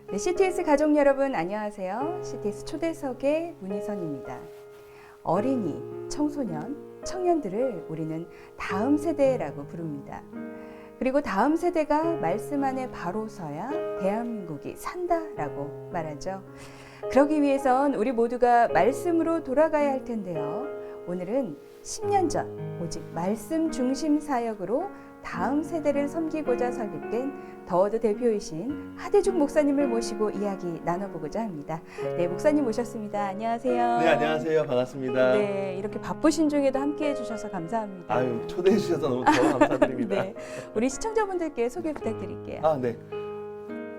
네, CTS 가족 여러분 안녕하세요. CTS 초대석의 문희선입니다. 어린이, 청소년, 청년들을 우리는 다음 세대라고 부릅니다. 그리고 다음 세대가 말씀 안에 바로 서야 대한민국이 산다라고 말하죠. 그러기 위해선 우리 모두가 말씀으로 돌아가야 할 텐데요. 오늘은 10년 전 오직 말씀 중심 사역으로 다음 세대를 섬기고자 설립된 더워드 대표이신 하대중 목사님을 모시고 이야기 나눠보고자 합니다. 네, 목사님 모셨습니다. 안녕하세요. 네, 안녕하세요. 반갑습니다. 네, 이렇게 바쁘신 중에도 함께해 주셔서 감사합니다. 아유, 초대해 주셔서 너무 더 감사드립니다. 네, 우리 시청자분들께 소개 부탁드릴게요. 네.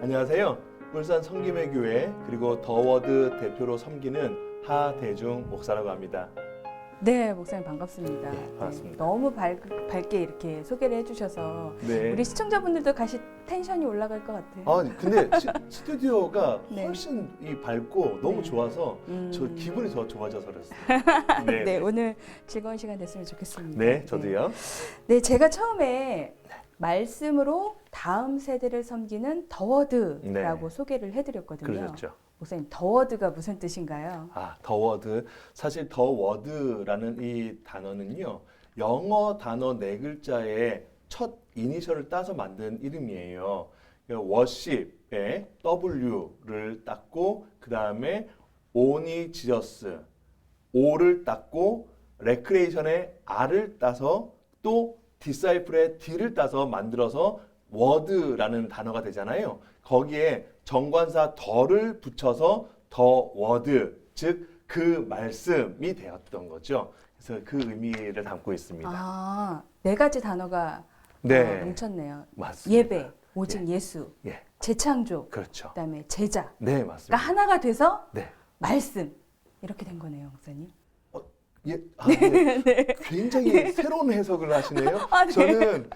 안녕하세요. 울산 성김의 교회 그리고 더워드 대표로 섬기는 하대중 목사라고 합니다. 네, 목사님 반갑습니다. 네, 반갑습니다. 너무 밝게 이렇게 소개를 해주셔서 네. 우리 시청자분들도 같이 텐션이 올라갈 것 같아요. 근데 스튜디오가 네. 훨씬 밝고 너무 네. 좋아서 저 기분이 더 좋아져서 그랬어요. 네, 네, 오늘 즐거운 시간 됐으면 좋겠습니다. 네, 저도요. 네, 제가 처음에 말씀으로 다음 세대를 섬기는 더워드라고 네. 소개를 해드렸거든요. 그러셨죠. 목사님, 더워드가 무슨 뜻인가요? 더워드. 사실 더워드라는 이 단어는요. 영어 단어 네 글자의 첫 이니셜을 따서 만든 이름이에요. 워십에 W를 땄고 그 다음에 오니 지저스 O를 땄고 레크레이션에 R을 따서 또 디사이플의 D를 따서 만들어서 워드라는 단어가 되잖아요. 거기에 정관사 더를 붙여서 더 워드, 즉 그 말씀이 되었던 거죠. 그래서 그 의미를 담고 있습니다. 네 가지 단어가 네, 뭉쳤네요. 맞습니다. 예배, 오직 예수, 예, 재창조, 그렇죠. 그다음에 제자. 네, 그러니까 맞습니다. 하나가 돼서 네, 말씀 이렇게 된 거네요, 목사님. 네. 굉장히 새로운 해석을 하시네요. 네. 저는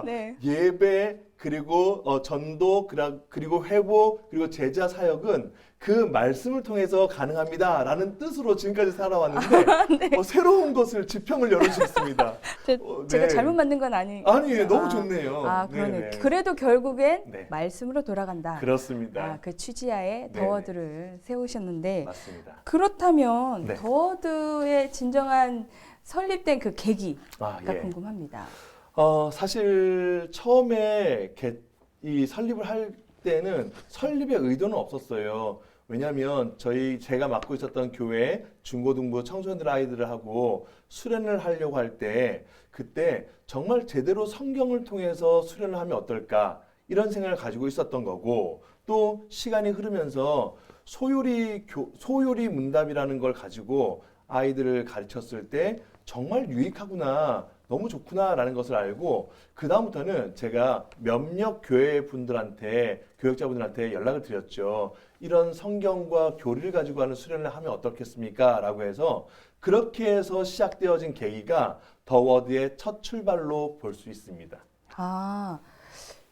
네. 예배 그리고 전도 그리고 회복 그리고 제자 사역은 그 말씀을 통해서 가능합니다라는 뜻으로 지금까지 살아왔는데 네. 새로운 것을 지평을 열어주셨습니다. 제가 네. 잘못 만든 건 아니. 아니에요. 너무 좋네요. 그러네. 네네. 그래도 결국엔 네. 말씀으로 돌아간다. 그렇습니다. 그 취지하에 네네. 더워드를 세우셨는데 맞습니다. 그렇다면 네. 더워드의 진정한 설립된 그 계기가 예. 궁금합니다. 사실 처음에 이 설립을 할 때는 설립의 의도는 없었어요. 왜냐하면 제가 맡고 있었던 교회 중고등부 청소년들 아이들을 하고 수련을 하려고 할 때 그때 정말 제대로 성경을 통해서 수련을 하면 어떨까 이런 생각을 가지고 있었던 거고 또 시간이 흐르면서 소요리 문답이라는 걸 가지고 아이들을 가르쳤을 때 정말 유익하구나 너무 좋구나라는 것을 알고 그 다음부터는 제가 몇몇 교역자분들한테 연락을 드렸죠. 이런 성경과 교리를 가지고 하는 수련을 하면 어떻겠습니까? 라고 해서 그렇게 해서 시작되어진 계기가 더워드의 첫 출발로 볼 수 있습니다.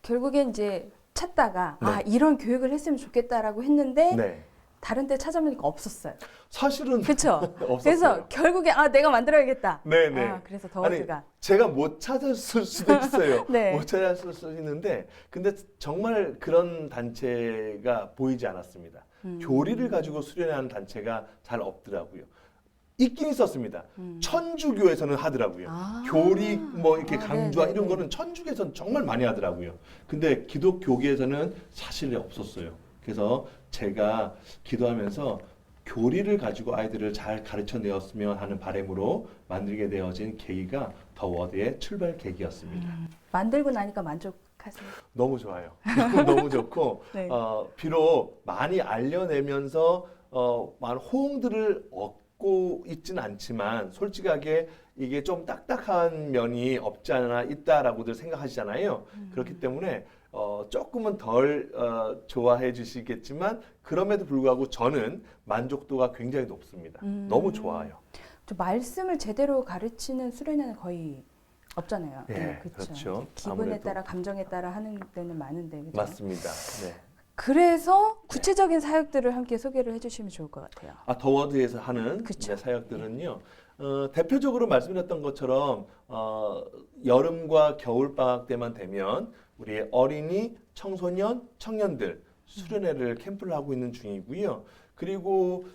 결국엔 이제 찾다가 네. 이런 교육을 했으면 좋겠다라고 했는데 네. 다른 데 찾아보니까 없었어요. 사실은 그렇죠? 없었어요. 그래서 결국에 내가 만들어야겠다. 네네. 그래서 더워드가. 제가 못 찾았을 수도 있어요. 네. 못 찾았을 수도 있는데, 근데 정말 그런 단체가 보이지 않았습니다. 교리를 가지고 수련하는 단체가 잘 없더라고요. 있긴 있었습니다. 천주교에서는 하더라고요. 교리 이렇게 강조한 이런 거는 천주교에서는 정말 많이 하더라고요. 근데 기독교계에서는 사실 없었어요. 그래서 제가 기도하면서 교리를 가지고 아이들을 잘 가르쳐 내었으면 하는 바람으로 만들게 되어진 계기가 더워드의 출발 계기였습니다. 만들고 나니까 만족하세요? 너무 좋아요. 너무 좋고 네. 비록 많이 알려내면서 많은 호응들을 얻고 있지는 않지만 솔직하게 이게 좀 딱딱한 면이 없지 않아 있다라고들 생각하시잖아요. 그렇기 때문에 조금은 덜 좋아해 주시겠지만 그럼에도 불구하고 저는 만족도가 굉장히 높습니다. 너무 좋아요. 저 말씀을 제대로 가르치는 수련회는 거의 없잖아요. 네, 그쵸? 그렇죠. 기분에 아무래도. 따라 감정에 따라 하는 데는 많은데 그죠? 맞습니다. 네. 그래서 구체적인 사역들을 함께 소개를 해주시면 좋을 것 같아요. 더워드에서 하는 그쵸. 사역들은요. 대표적으로 말씀드렸던 것처럼 여름과 겨울 방학 때만 되면 우리 어린이, 청소년, 청년들 수련회를 캠프를 하고 있는 중이고요. 그리고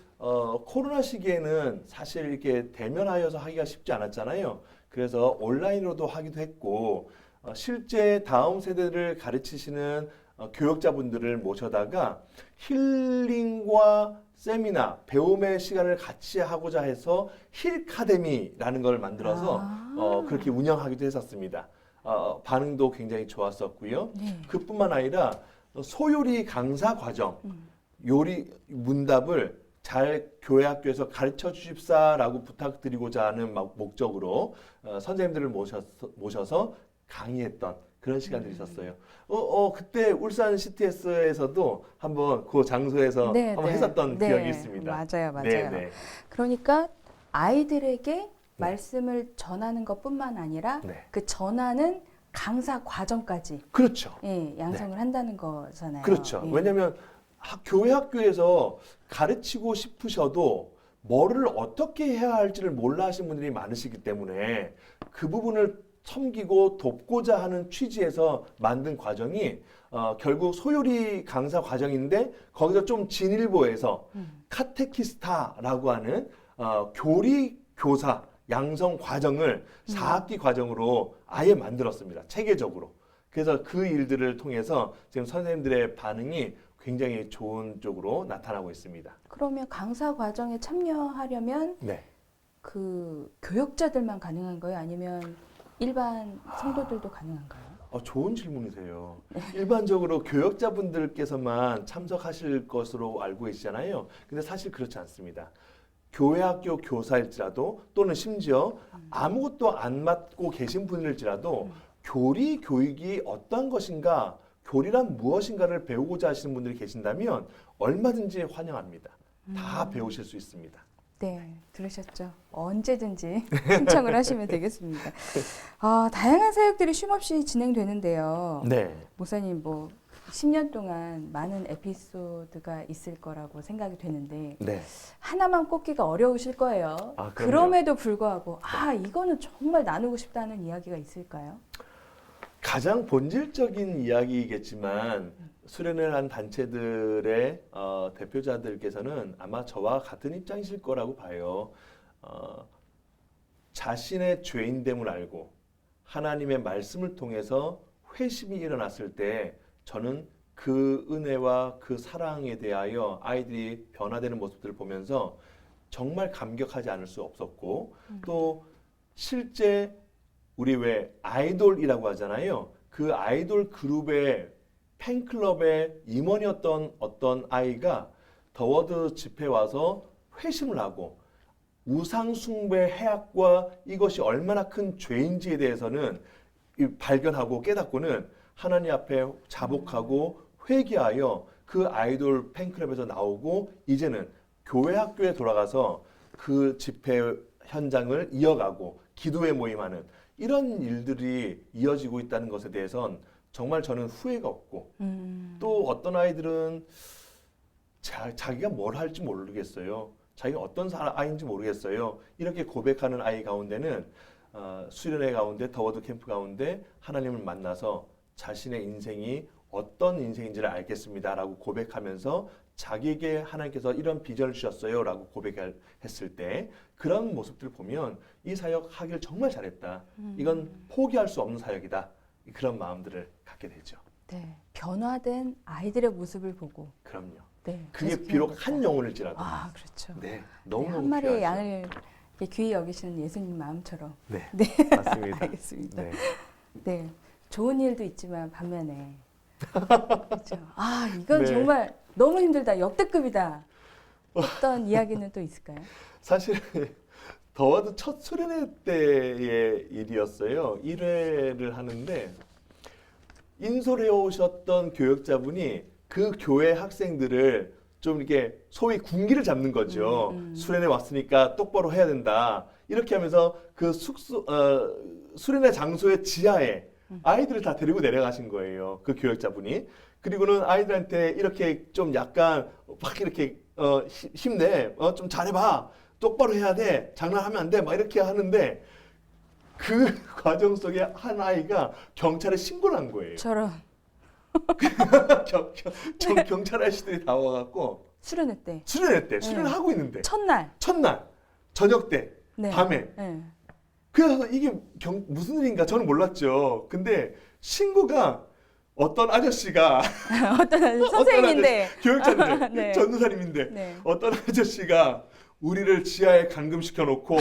코로나 시기에는 사실 이렇게 대면하여서 하기가 쉽지 않았잖아요. 그래서 온라인으로도 하기도 했고 실제 다음 세대를 가르치시는 교육자분들을 모셔다가 힐링과 세미나, 배움의 시간을 같이 하고자 해서 힐카데미라는 걸 만들어서 그렇게 운영하기도 했었습니다. 반응도 굉장히 좋았었고요. 네. 그뿐만 아니라 소요리 강사 과정, 요리 문답을 잘 교회 학교에서 가르쳐 주십사라고 부탁드리고자 하는 목적으로 선생님들을 모셔서 강의했던 그런 시간들이 있었어요. 그때 울산 CTS에서도 한번 그 장소에서 네, 한번 네. 했었던 네. 기억이 있습니다. 맞아요, 맞아요. 네, 네. 그러니까 아이들에게 말씀을 전하는 것뿐만 아니라 네. 그 전하는 강사 과정까지 그렇죠. 예, 양성을 한다는 거잖아요. 그렇죠. 예. 왜냐하면 교회 학교에서 가르치고 싶으셔도 뭐를 어떻게 해야 할지를 몰라 하시는 분들이 많으시기 때문에 그 부분을 섬기고 돕고자 하는 취지에서 만든 과정이 결국 소요리 강사 과정인데 거기서 좀 진일보해서 카테키스타라고 하는 교리 교사 양성 과정을 4학기 과정으로 아예 만들었습니다. 체계적으로. 그래서 그 일들을 통해서 지금 선생님들의 반응이 굉장히 좋은 쪽으로 나타나고 있습니다. 그러면 강사 과정에 참여하려면 네. 그 교역자들만 가능한 거예요? 아니면 일반 성도들도 가능한가요? 좋은 질문이세요. 일반적으로 교역자분들께서만 참석하실 것으로 알고 계시잖아요. 근데 사실 그렇지 않습니다. 교회 학교 교사일지라도 또는 심지어 아무것도 안 맡고 계신 분일지라도 교리 교육이 어떤 것인가, 교리란 무엇인가를 배우고자 하시는 분들이 계신다면 얼마든지 환영합니다. 다 배우실 수 있습니다. 네, 들으셨죠? 언제든지 신청을 하시면 되겠습니다. 다양한 사역들이 쉼없이 진행되는데요. 네. 목사님, 10년 동안 많은 에피소드가 있을 거라고 생각이 되는데 네. 하나만 꼽기가 어려우실 거예요. 그럼요. 그럼에도 불구하고 이거는 정말 나누고 싶다는 이야기가 있을까요? 가장 본질적인 이야기이겠지만 수련을 한 단체들의 대표자들께서는 아마 저와 같은 입장이실 거라고 봐요. 자신의 죄인됨을 알고 하나님의 말씀을 통해서 회심이 일어났을 때 저는 그 은혜와 그 사랑에 대하여 아이들이 변화되는 모습들을 보면서 정말 감격하지 않을 수 없었고 또 실제 우리 왜 아이돌이라고 하잖아요. 그 아이돌 그룹의 팬클럽의 임원이었던 어떤 아이가 더워드 집회 와서 회심을 하고 우상 숭배 해악과 이것이 얼마나 큰 죄인지에 대해서는 발견하고 깨닫고는 하나님 앞에 자복하고 회개하여 그 아이돌 팬클럽에서 나오고 이제는 교회 학교에 돌아가서 그 집회 현장을 이어가고 기도회 모임하는 이런 일들이 이어지고 있다는 것에 대해선 정말 저는 후회가 없고 또 어떤 아이들은 자기가 뭘 할지 모르겠어요. 자기가 어떤 아이인지 모르겠어요. 이렇게 고백하는 아이 가운데는 수련회 가운데 더워드 캠프 가운데 하나님을 만나서 자신의 인생이 어떤 인생인지를 알겠습니다라고 고백하면서 자기에게 하나님께서 이런 비전을 주셨어요 라고 고백했을 때 그런 모습들을 보면 이 사역 하길 정말 잘했다. 이건 포기할 수 없는 사역이다. 그런 마음들을 갖게 되죠. 네, 변화된 아이들의 모습을 보고 그럼요. 네, 그게 계속 비록 기억났다. 한 영혼일지라도 그렇죠. 네, 너무너무 한 마리의 귀하죠. 양을 이렇게 귀히 여기시는 예수님 마음처럼. 네, 네. 맞습니다. 알겠습니다. 네. 네, 좋은 일도 있지만 반면에 그렇죠. 이건 네. 정말 너무 힘들다, 역대급이다. 어떤 이야기는 또 있을까요? 사실 더워드 첫 수련회 때의 일이었어요. 1회를 하는데 인솔해 오셨던 교역자분이 그 교회 학생들을 좀 이렇게 소위 군기를 잡는 거죠. 수련회 왔으니까 똑바로 해야 된다. 이렇게 하면서 그 수련회 장소의 지하에 아이들을 다 데리고 내려가신 거예요. 그 교역자분이. 그리고는 아이들한테 이렇게 좀 약간 막 이렇게 힘내, 좀 잘해봐. 똑바로 해야 돼. 장난하면 안 돼. 막 이렇게 하는데 그 과정 속에 한 아이가 경찰에 신고를 한 거예요. 저런 경찰 아저씨들이 다 와갖고 수련회 수련했대. 수련을 하고 있는데 첫날. 저녁 때 네. 밤에. 네. 그래서 이게 무슨 일인가 저는 몰랐죠. 근데 신고가 어떤 아저씨가 어떤 선생님인데. 교육자인데 네. 전도사님인데 네. 어떤 아저씨가 우리를 지하에 감금시켜 놓고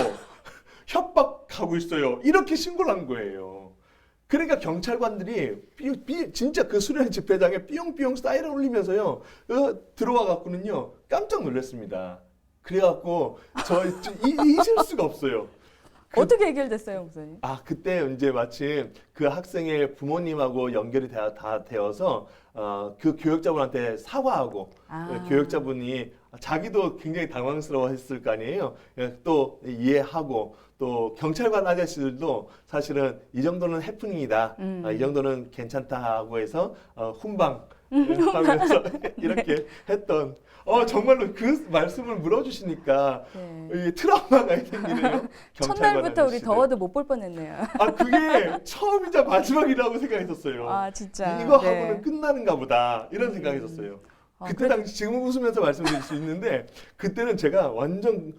협박하고 있어요. 이렇게 신고를 한 거예요. 그러니까 경찰관들이 진짜 그 수련 집회장에 삐용삐용 사이렌 울리면서요 들어와 갖고는요 깜짝 놀랐습니다. 그래갖고 저 잊을 수가 없어요. 어떻게 해결됐어요, 목사님? 그때 이제 마침 그 학생의 부모님하고 연결이 다 되어서 그 교육자분한테 사과하고 교육자분이 자기도 굉장히 당황스러워했을 거 아니에요. 또 이해하고 또 경찰관 아저씨들도 사실은 이 정도는 해프닝이다, 이 정도는 괜찮다 하고 해서 훈방 하면서 이렇게 했던. 정말로 그 말씀을 물어주시니까 이 트라우마가 생기네요. 첫날부터 우리 더워도 못 볼 뻔했네요. 그게 처음이자 마지막이라고 생각했었어요. 진짜. 이거 하고는 끝나는가 보다 이런 생각했었어요. 그때 그래도- 당시 지금 웃으면서 말씀드릴 수 있는데 그때는 제가 완전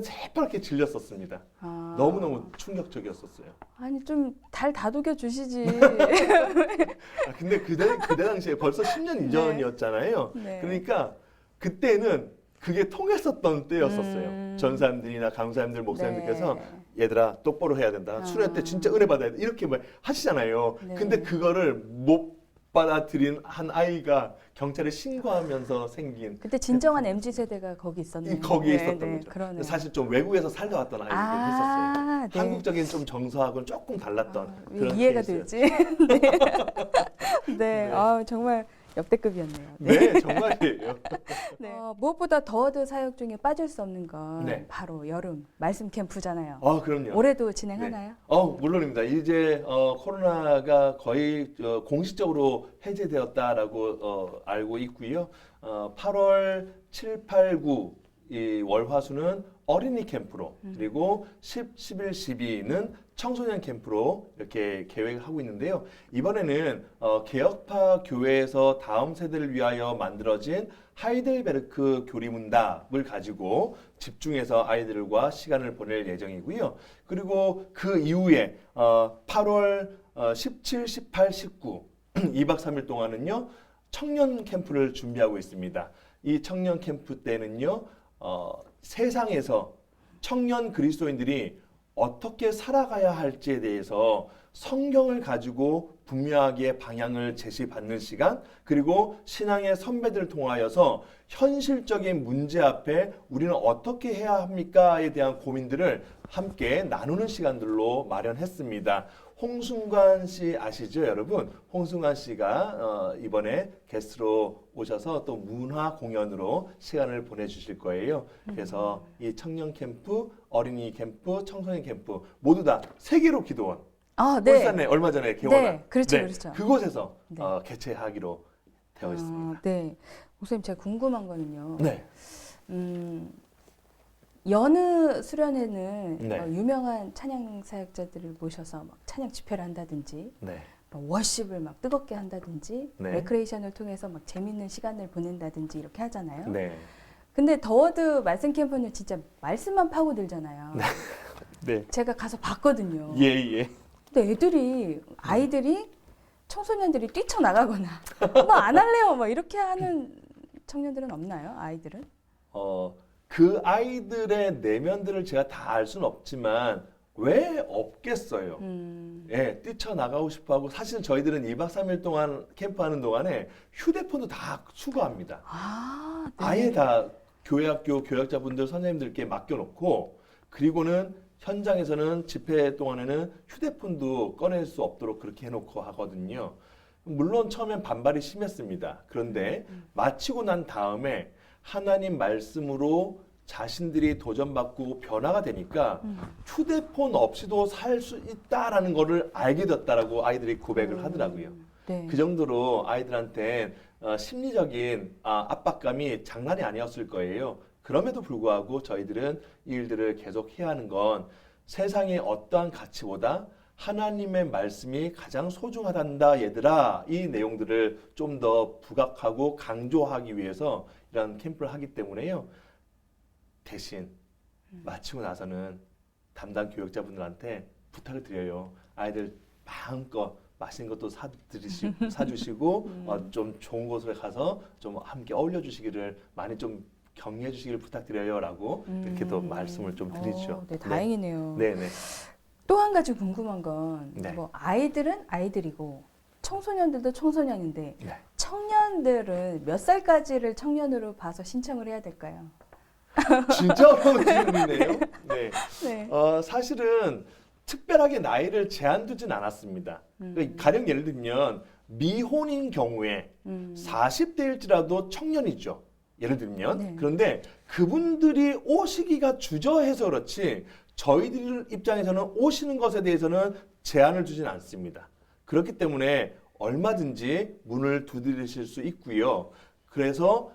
새파랗게 질렸었습니다. 너무너무 충격적이었었어요. 아니 좀 달 다독여 주시지. 근데 그때 당시에 벌써 10년 이전이었잖아요. 네. 그러니까 그때는 그게 통했었던 때였었어요. 전사님들이나 강사님들, 목사님들께서 네. 얘들아 똑바로 해야 된다. 수련 때 진짜 은혜 받아야 돼. 이렇게 말 하시잖아요. 네. 근데 그거를 못 받아들인 한 아이가 경찰에 신고하면서 생긴 그때 진정한 MZ 세대가 거기 있었네요. 거기에 있었던 거죠. 그러네요. 사실 좀 외국에서 살다 왔던 아이들이 했었어요. 네. 한국적인 좀 정서하고는 조금 달랐던 그런 이해가 케이스였어요. 되지. 네. 정말 역대급이었네요. 네, 정말이에요. 네. 무엇보다 더워도 사역 중에 빠질 수 없는 건 네. 바로 여름 말씀 캠프잖아요. 그럼요. 올해도 진행하나요? 물론입니다. 이제 코로나가 거의 공식적으로 해제되었다라고 알고 있고요. 8월 7, 8, 9 이 월화수는 어린이 캠프로 그리고 10, 11, 12는 청소년 캠프로 이렇게 계획을 하고 있는데요. 이번에는 개혁파 교회에서 다음 세대를 위하여 만들어진 하이델베르크 교리문답을 가지고 집중해서 아이들과 시간을 보낼 예정이고요. 그리고 그 이후에 8월 17, 18, 19 2박 3일 동안은요. 청년 캠프를 준비하고 있습니다. 이 청년 캠프 때는요. 세상에서 청년 그리스도인들이 어떻게 살아가야 할지에 대해서 성경을 가지고 분명하게 방향을 제시받는 시간, 그리고 신앙의 선배들을 통하여서 현실적인 문제 앞에 우리는 어떻게 해야 합니까에 대한 고민들을 함께 나누는 시간들로 마련했습니다. 홍순관 씨 아시죠, 여러분? 홍순관 씨가 이번에 게스트로 오셔서 또 문화 공연으로 시간을 보내주실 거예요. 그래서 이 청년 캠프, 어린이 캠프, 청소년 캠프 모두 다 세계로 기도원. 네. 울산에 얼마 전에 개원한. 네, 그렇죠, 그렇죠. 그곳에서 네. 개최하기로 되어 있습니다. 네. 목사님 제가 궁금한 거는요. 네. 여느 수련회는 네. 유명한 찬양 사역자들을 모셔서 막 찬양 집회를 한다든지 네. 막 워십을 막 뜨겁게 한다든지 네. 레크레이션을 통해서 막 재밌는 시간을 보낸다든지 이렇게 하잖아요. 네. 근데 더워드 말씀 캠프는 진짜 말씀만 파고들잖아요. 네. 제가 가서 봤거든요. 예. 근데 아이들이 청소년들이 뛰쳐나가거나 뭐 안 할래요 막 이렇게 하는 청년들은 없나요? 아이들은? 그 아이들의 내면들을 제가 다 알 수는 없지만 왜 없겠어요? 예, 뛰쳐나가고 싶어 하고 사실 저희들은 2박 3일 동안 캠프하는 동안에 휴대폰도 다 수거합니다. 네. 아예 다 교회 학교 교역자분들 선생님들께 맡겨놓고 그리고는 현장에서는 집회 동안에는 휴대폰도 꺼낼 수 없도록 그렇게 해놓고 하거든요. 물론 처음엔 반발이 심했습니다. 그런데 마치고 난 다음에 하나님 말씀으로 자신들이 도전받고 변화가 되니까 휴대폰 없이도 살 수 있다라는 거를 알게 됐다라고 아이들이 고백을 하더라고요. 네. 그 정도로 아이들한테 심리적인 압박감이 장난이 아니었을 거예요. 그럼에도 불구하고 저희들은 이 일들을 계속 해야 하는 건 세상의 어떠한 가치보다 하나님의 말씀이 가장 소중하단다 얘들아, 이 내용들을 좀 더 부각하고 강조하기 위해서 이런 캠프를 하기 때문에요. 대신 마치고 나서는 담당 교육자분들한테 부탁을 드려요. 아이들 마음껏 맛있는 것도 사주시고 좀 좋은 곳에 가서 좀 함께 어울려 주시기를 많이 좀 격려해 주시기를 부탁드려요라고 이렇게 또 말씀을 좀 드리죠. 네, 다행이네요. 네, 네. 또 한 가지 궁금한 건 네. 뭐 아이들은 아이들이고 청소년들도 청소년인데 네. 청년들은 몇 살까지를 청년으로 봐서 신청을 해야 될까요? 진짜 어려운 질문이네요. 네. 네. 사실은 특별하게 나이를 제한 두진 않았습니다. 그러니까 가령 예를 들면 미혼인 경우에 40대일지라도 청년이죠. 예를 들면. 네. 그런데 그분들이 오시기가 주저해서 그렇지 저희들 입장에서는 오시는 것에 대해서는 제한을 두진 않습니다. 그렇기 때문에 얼마든지 문을 두드리실 수 있고요. 그래서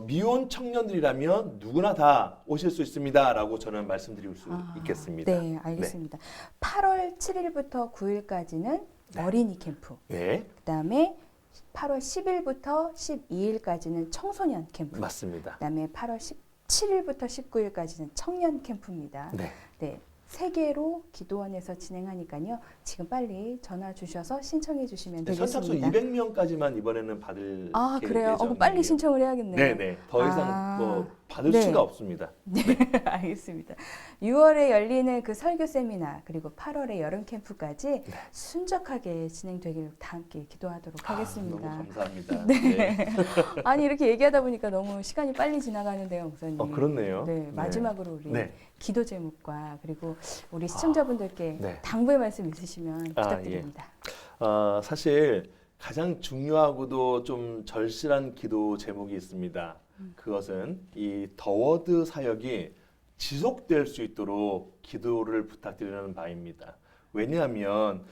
미혼 청년들이라면 누구나 다 오실 수 있습니다라고 저는 말씀드릴 수 있겠습니다. 네, 알겠습니다. 8월 7일부터 9일까지는 어린이 캠프. 네, 그다음에 8월 10일부터 12일까지는 청소년 캠프. 맞습니다. 그다음에 8월 17일부터 19일까지는 청년 캠프입니다. 네. 네. 3개로 기도원에서 진행하니까요. 지금 빨리 전화 주셔서 신청해 주시면 선착순 되겠습니다. 200명까지만 이번에는 받을 그래요? 예정이에요. 빨리 신청을 해야겠네요. 네네. 더 이상 뭐 받을 네. 수가 없습니다. 네, 알겠습니다. 6월에 열리는 그 설교 세미나 그리고 8월에 여름 캠프까지 순적하게 진행되길 다 함께 기도하도록 하겠습니다. 너무 감사합니다. 네. 아니 이렇게 얘기하다 보니까 너무 시간이 빨리 지나가는데요, 목사님. 그렇네요. 네, 마지막으로 우리 네. 기도 제목과 그리고 우리 시청자분들께 네. 당부의 말씀 있으시면 부탁드립니다. 사실 가장 중요하고도 좀 절실한 기도 제목이 있습니다. 그것은 이 더워드 사역이 지속될 수 있도록 기도를 부탁드리는 바입니다. 왜냐하면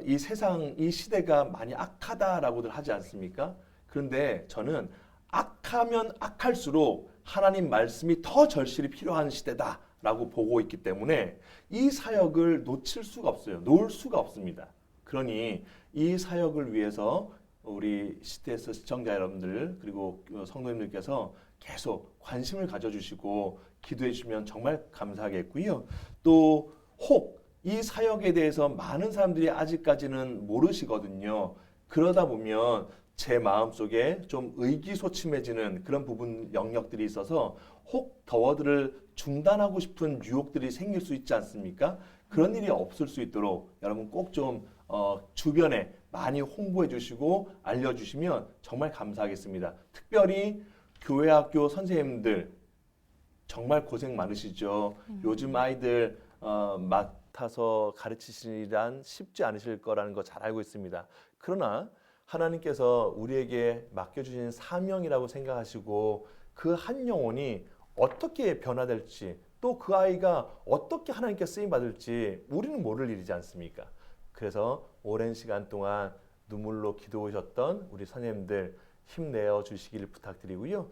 이 세상, 이 시대가 많이 악하다라고들 하지 않습니까? 그런데 저는 악하면 악할수록 하나님 말씀이 더 절실히 필요한 시대다라고 보고 있기 때문에 이 사역을 놓칠 수가 없어요. 놓을 수가 없습니다. 그러니 이 사역을 위해서 우리 CTS 시청자 여러분들 그리고 성도님들께서 계속 관심을 가져주시고 기도해 주시면 정말 감사하겠고요. 또 혹 이 사역에 대해서 많은 사람들이 아직까지는 모르시거든요. 그러다 보면 제 마음속에 좀 의기소침해지는 그런 부분 영역들이 있어서 혹 더워드를 중단하고 싶은 유혹들이 생길 수 있지 않습니까? 그런 일이 없을 수 있도록 여러분 꼭 좀 주변에 많이 홍보해 주시고 알려주시면 정말 감사하겠습니다. 특별히 교회 학교 선생님들 정말 고생 많으시죠. 요즘 아이들 맡아서 가르치시란 쉽지 않으실 거라는 거 잘 알고 있습니다. 그러나 하나님께서 우리에게 맡겨주신 사명이라고 생각하시고 그 한 영혼이 어떻게 변화될지 또 그 아이가 어떻게 하나님께 쓰임받을지 우리는 모를 일이지 않습니까? 그래서 오랜 시간 동안 눈물로 기도하셨던 우리 선생님들 힘내어 주시기를 부탁드리고요.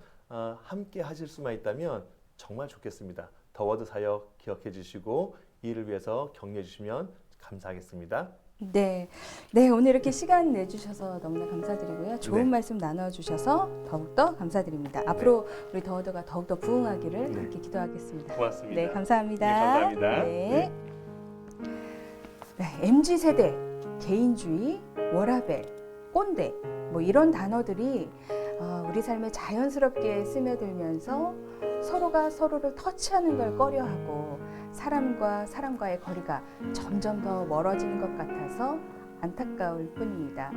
함께 하실 수만 있다면 정말 좋겠습니다. 더워드 사역 기억해 주시고 이 일을 위해서 격려해 주시면 감사하겠습니다. 네, 네 오늘 이렇게 시간 내주셔서 너무나 감사드리고요. 좋은 네. 말씀 나눠주셔서 더욱더 감사드립니다. 앞으로 우리 더워드가 더욱더 부흥하기를 함께 기도하겠습니다. 고맙습니다. 네, 감사합니다. 네, 감사합니다. 네. 네, MZ세대, 개인주의, 워라벨, 꼰대 뭐 이런 단어들이 우리 삶에 자연스럽게 스며들면서 서로가 서로를 터치하는 걸 꺼려하고 사람과 사람과의 거리가 점점 더 멀어지는 것 같아서 안타까울 뿐입니다.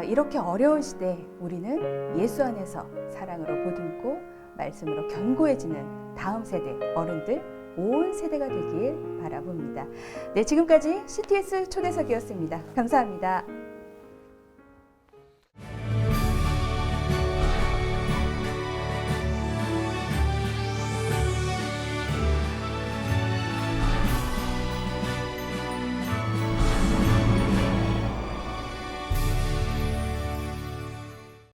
이렇게 어려운 시대 우리는 예수 안에서 사랑으로 보듬고 말씀으로 견고해지는 다음 세대 어른들 온 세대가 되길 바라봅니다. 네, 지금까지 CTS 초대석이었습니다. 감사합니다.